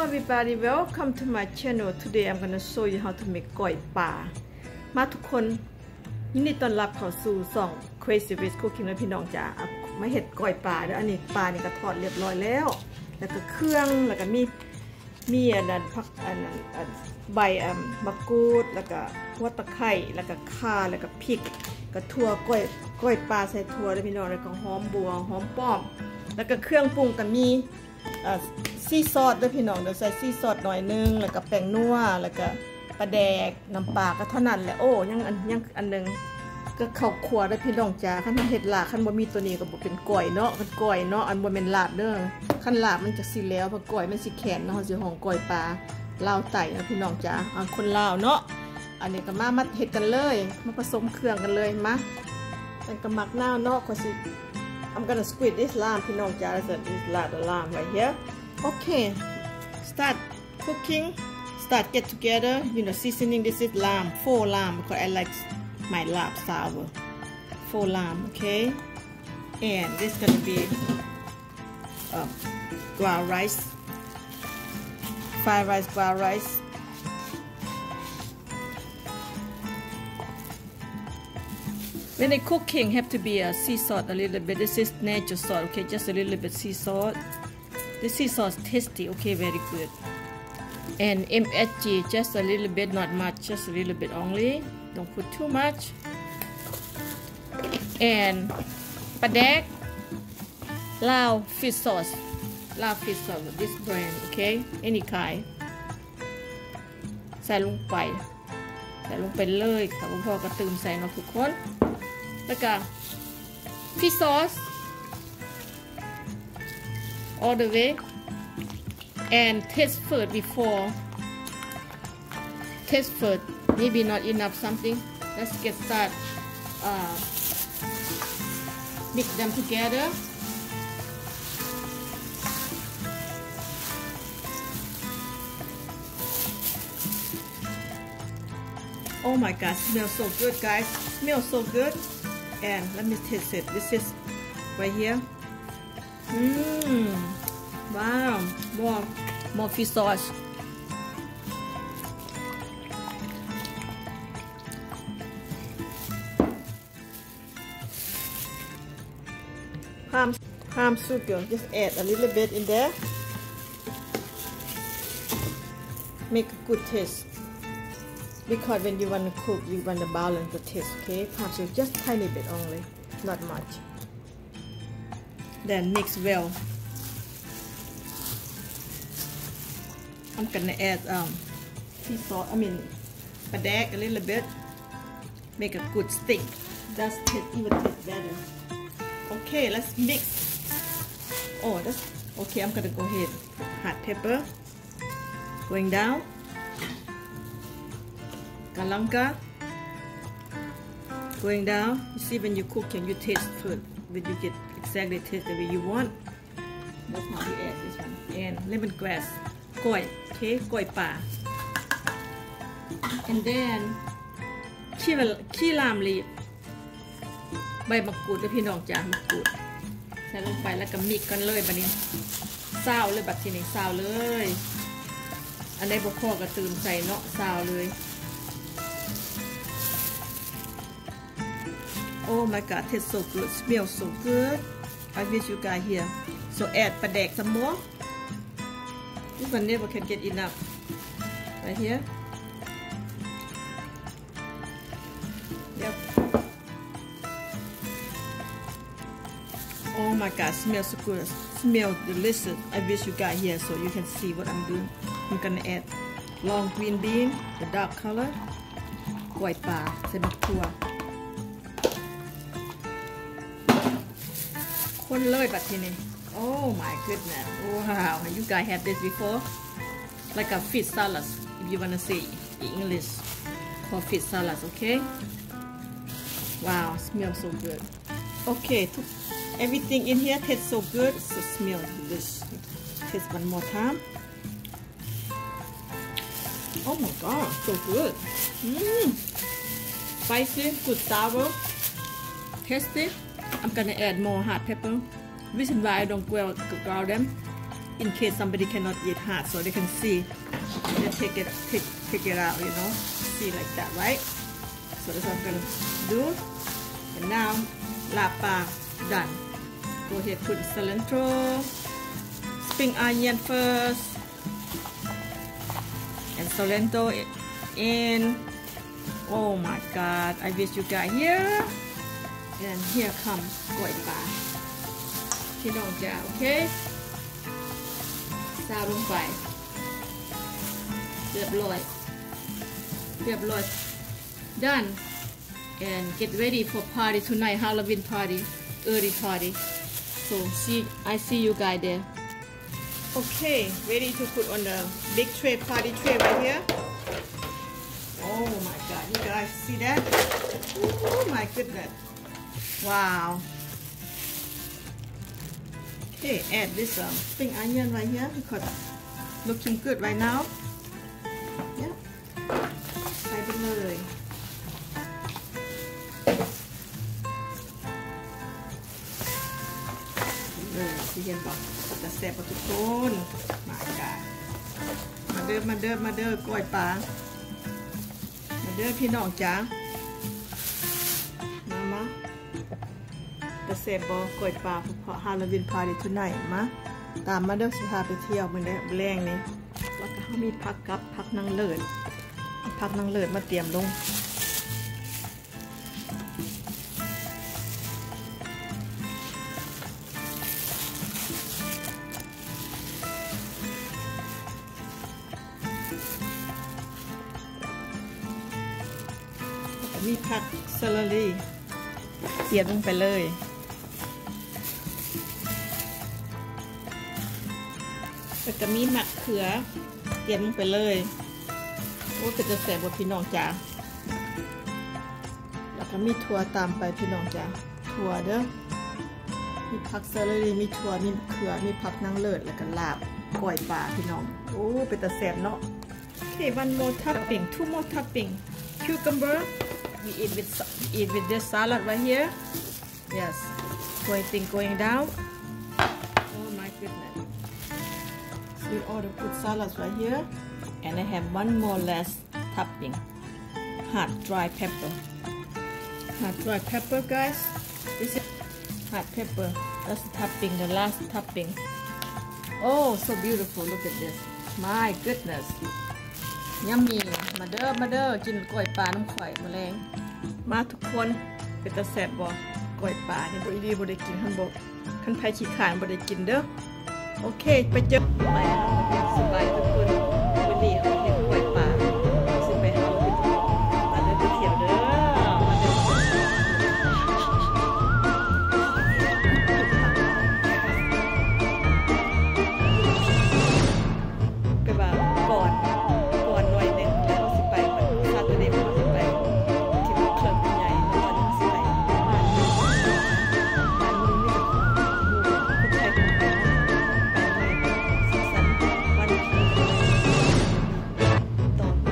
everybody, welcome to my channel. Today I'm gonna show you how to make ก๋วยป่ามาทุกคนยินดีต้อนรับเข้าสู่ช่อง Crazy with Cooking และพี่น้องจ๋ามาเฮ็ดก๋วยป่าเด้ออันนี้ปลานี่ก็ทอดเรียบร้อยแล้วแล้วก็เครื่องแล้วก็มีอันนั้นผักอันนั้นใบมะกรูดแล้วก็หัวตะไคร้แล้วก็ข่าแล้วก็พริกก็ถั่วก๋วยป่าใส่ถั่วเด้อพี่น้องแล้วก็หอมบัวหอมป้อมแล้วก็เครื่องปรุงก็มีซีซอสด้วยพี่น้องเดี๋ยวใส่ซีซอสหน่อยนึงแล้วก็แป้งนัวแล้วก็ปลาแดกน้ำปลาก็เท่านั้นแหละโอ้ยังอันนึงก็ข้าวคั่วด้วยพี่น้องจ้าขั้นเห็ดลาบขั้นบ่มีตัวนี้ก็บ่เป็นก๋วยเนาะมันก๋วยเนาะอันบ่เป็นลาบเด้อขั้นลาบมันจะสิแล้วเพราะก๋วยมันสิแข็งเนาะเฮาสิห้องก๋วยปลาลาวไต่นะพี่น้องจ้าคนลาวเนาะอันนี้ก็มาเฮ็ดกันเลยมาผสมเครื่องกันเลยมาแล้วก็หมักน้ำเนาะก็สิI'm gonna squeeze this lamb, you know, this lamb right here. Okay, start cooking. Start get together. You know, seasoning. This is lamb, 4 lamb because I like my lamb sour. 4 lamb, okay. And this gonna be ground rice, fried rice, ground rice. When they cooking, have to be a sea salt a little bit. This is natural salt, okay, just a little bit sea salt. The sea salt is tasty, okay, very good. And MSG, just a little bit, not much, just a little bit only. Don't put too much. And ปลาแดก Lao fish sauce, Lao fish sauce, this brand, okay, any kind. ใส่ลงไปเลยค่ะพ่อก็ตื่นใส่เนาะทุกคนแล้วก็ fish sauce all the way and taste first before taste first maybe not enough something let's get start mix them together Oh my God, smells so good, guys. Smells so good. And let me taste it. This is right here. Wow. More fish sauce. Palm sugar. Just add a little bit in there. Make a good taste.Because when you want to cook, you want to balance the taste, okay? Perhaps just tiny bit only, not much. Then mix well. I'm gonna add sea salt. I mean, ปลาแดก a little bit. Make a good stick. That's even taste better. Okay, let's mix. Oh, that's okay. I'm gonna go ahead. Hot pepper going down.Galanka going down. You see when you cook and you taste food, when you get exactly taste the way you want. That's how you add this one. And lemongrass, goi, okay, goi pa. And then ขี้ลามลีใบมะกรูดด้วยพี่น้องจ้ามะกรูดใส่ลงไปแล้วก็มิกกันเลยบัดนี้ซาวเลยบัดทีนี้ซาวเลยอันนี้บ่พอก็ตื่นใส่เนาะซาวเลยOh my God, tastes so good, smells so good. I wish you guys here. So add ปลาแดก some more. This one never can get enough. Right here. Yep. Oh my God, smells so good. Smells delicious. I wish you guys here so you can see what I'm doing. I'm gonna add long green bean, the dark color. ก๋วยป่าใส่มะเขือคนเลยแบบทีนี้ Oh my goodness. Wow. You guys have this before? Like a fish salad, if you wanna say in English, for fish salad, okay? Wow, smells so good. Okay, everything in here tastes so good. So smells delicious. Taste one more time. Oh my God, so good. Spicy, good sour, tasty. I'm gonna add more hot pepper. Reason why I don't ground them in case somebody cannot eat hot, so they can see. They take it out, you know, see like that, right? So that's what I'm gonna do. And now, lapa done. Go ahead, put cilantro, spring onion first, and cilantro in. Oh my God! I wish you got here. And here comes GoiPa. พี่น้องจ๋า okay? ซาลงไปเรียบร้อย done and get ready for party tonight, Halloween party, early party. So I see you guys there. Okay, ready to put on the big tray, party tray right here. Oh my God, you guys see that? Oh my goodness. Wow. Okay, add this spring onion right here because looking good right now. Yeah. ใส่ไปเลยที่เห็นบอกจะแซ่บทุกคนมากันมาเด้อก้อยปลามาเด้อพี่น้องจ๋ามาจะแซ่บบอกก้อยปลาเพราะฮาโลวีนพาร์ตี้ทุนไหนมาตามมาเด้อสิพาไปเที่ยวมื้อนี้แรงนี่แล้วก็เขามีผักกับผักนางเลิศมาเตรียมลงมีผักเซเลอรี่เสียบลงไปเลยแล้วก็มีมะเขือเสียบลงไปเลยโอ้ก็จะแสบกว่าพี่น้องจ๋าแล้วก็มีถั่วตามไปพี่น้องจ๋าถั่วเด้อมีผักเซเลอรี่มีถั่วมีมะเขือมีผักนางเลิศแล้วก็ลาบก้อยปลาพี่น้องโอ้เป็นตาแสบเนาะโอเค one more topping, 2 more topping, cucumber. We eat with this salad right here. Yes, going down. Oh my goodness. We order put salads right here, and I have one more last topping. Hot dry pepper. Hot dry pepper, guys. This is hot pepper. That's the topping, the last topping. Oh, so beautiful. Look at this. My goodness. Yummy มาเด้อกินก้อยปลาน้ำข่อยมาแรงมาทุกคนเป็นตาแซ่บบ่ก้อยปลานี่บ่อีหลีบ่ได้กินคันบ่คันไผขี้ขานบ่ได้กินเด้อโอเคไปเจอไปสบายทุกคนวันนี้เฮาเฮ็ดก้อยปลาสิไปหาไปเที่ยวมาเด้อไปเที่ยวเด้อมาเด้อก็ว่าก่อนหน่อยนึงแล้วเราสิไปซาตูเดย์เราสิไปที่เครื่องใหญ่แล้วตอนนี้สิไปบ้านนี้มีแต่คนไทยคนไทยไปเลยสุขสันต์วันพีต่อไป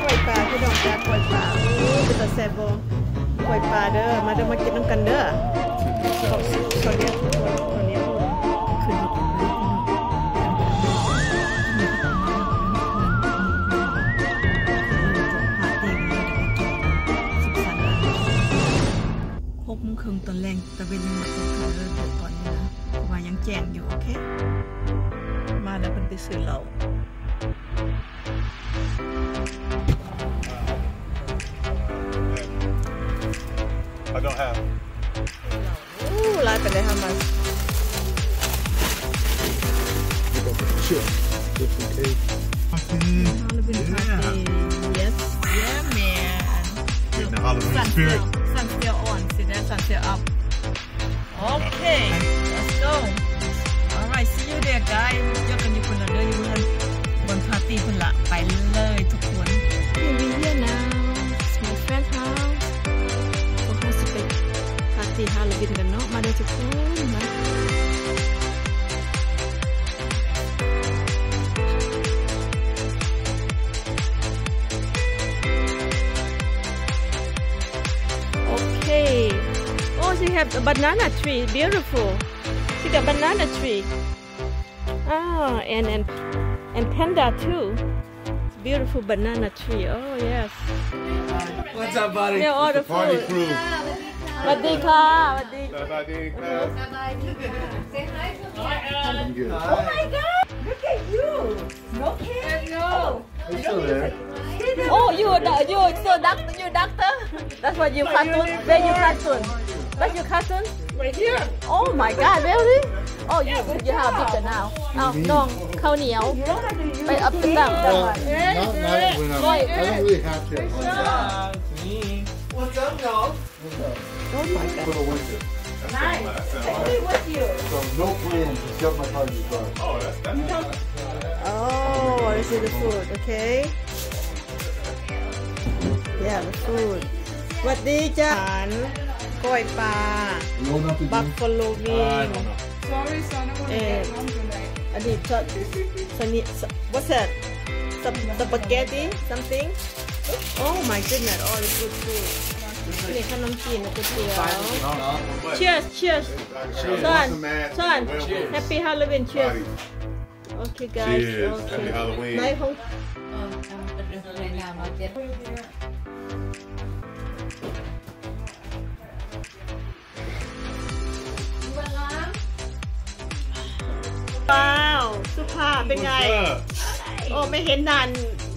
ก้อยปลาเป็นตาแซ่บบ่ก้อยปลาเด้อมาเด้อมากินน้ำกันเด้อตอนนี้ขึ้นมาตรงนั้น6 โมงครึ่งตอนแรงตะเวนหมดตกเขาเริ่มตกตอนนี้นะว่ายังแจ้งอยู่โอเคมาแล้วมันไปซื้อเหล้าI don't have. Ooh, like that how much? Sure. Just in case. Halloween party. Yes. Yeah, man. Getting the Halloween spirit. Sun still on. See that? Sun still up. Okay. Let's go. Alright, see you there, guys. เจอกันอยู่คนละเด้อ ตี้คนละไปเลยทุกคน We here now it's my friend's house พวกเราจะไปปาร์ตี้ฮาโลวีนกันเนาะมาเด้อทุกคนนะOh, she have a banana tree. Beautiful. She got banana tree. Oh, and panda too. Beautiful banana tree. Oh yes. What's up, buddy? They're all the Party food. crew. สวัสดีค่ะสวัสดี Say hi to me. I'm good. Oh my God! Look at you. No kidding. No. I'm still there. Oh, you so doctor. You doctor. That's what you cartoon. Where you cartoon? Where's your cartoon? Right here. Oh my God, really? Oh, you have bigger now. เอาน้องข้าวเหนียว You don't have to use ไปอัพตั้ง Not when I'm. I don't really have to. What's up, dog? Oh my God. For the winter. Nice. Take me with you. So no plans. Just got my car in the car. Oh, that's Oh, this is the food, okay? Yeah, the food. สวัสดีจ้าก้อยปลา You don't have to บัฟ do. ฟาโลวิง Sorry, son. I want to get home tonight. อันนี้ชอบสนิ what's that spaghetti something oh my goodness all the good food นี่ขนมจีนก๋วยเตี๋ยว cheers cheers ส่วน happy Halloween cheers okay guys Cheers. okay Happy Halloween. ในของว้าวสุภาพเป็นไง What's up? โอ้ไม่เห็นนาน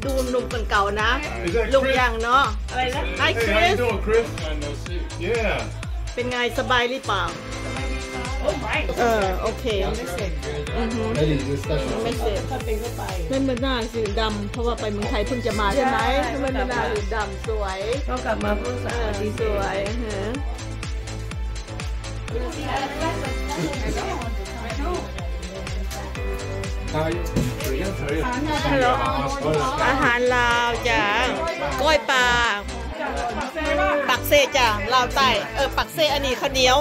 ดูหนุ่มเก่าๆนะ Is that ลุง Chris? ยังเนาะอะไรนะ Hi Hey, how you Chris doing, Chris? Yeah. เป็นไงสบายหรือเปล่า โอเค Eddie, this special. ไม่เสร็จไม่เหมือนหน้าสีดำเพราะว่าไปเมืองไทยเพิ่งจะมาใช่ไหมทำไมไม่หน้าสีดำสวย ก็กลับมาเพิ่งสาดี สวยฮะ ฮัลโหลอาหารลาวจ้ะก้อยปลาปักเซจ้ะลาวใต้ปักเซอันนี้ข้าวเหนียว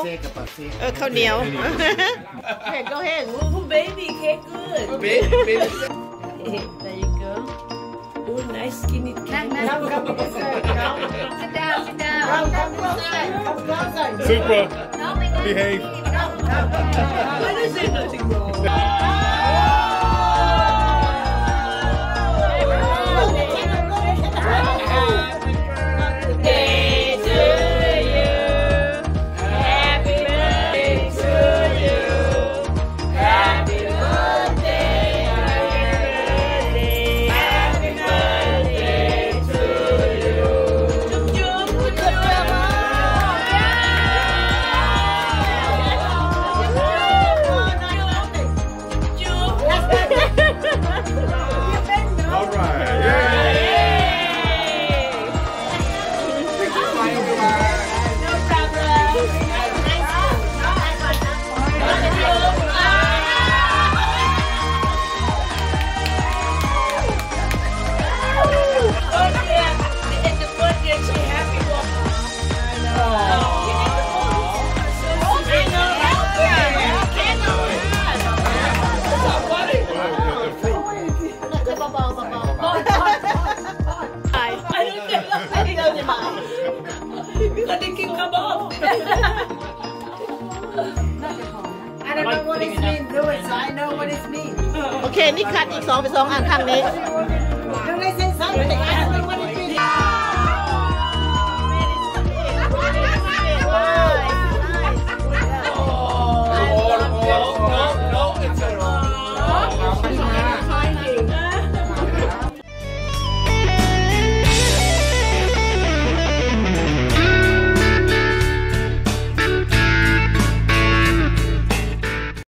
ข้าวเหนียวเห็นก็เห็น Ooh, baby, cake good. Baby. There you go Ooh, nice skinny cake. Sit down, sit down. Super. Behave. What is it? Nothing wrong. All right. Yeah. Because they keep come off. I don't know what it means, do it, so I know what it means. โอเคนี่คัดอีก2 ไป 2 อันข้างนี้ Don't they say something?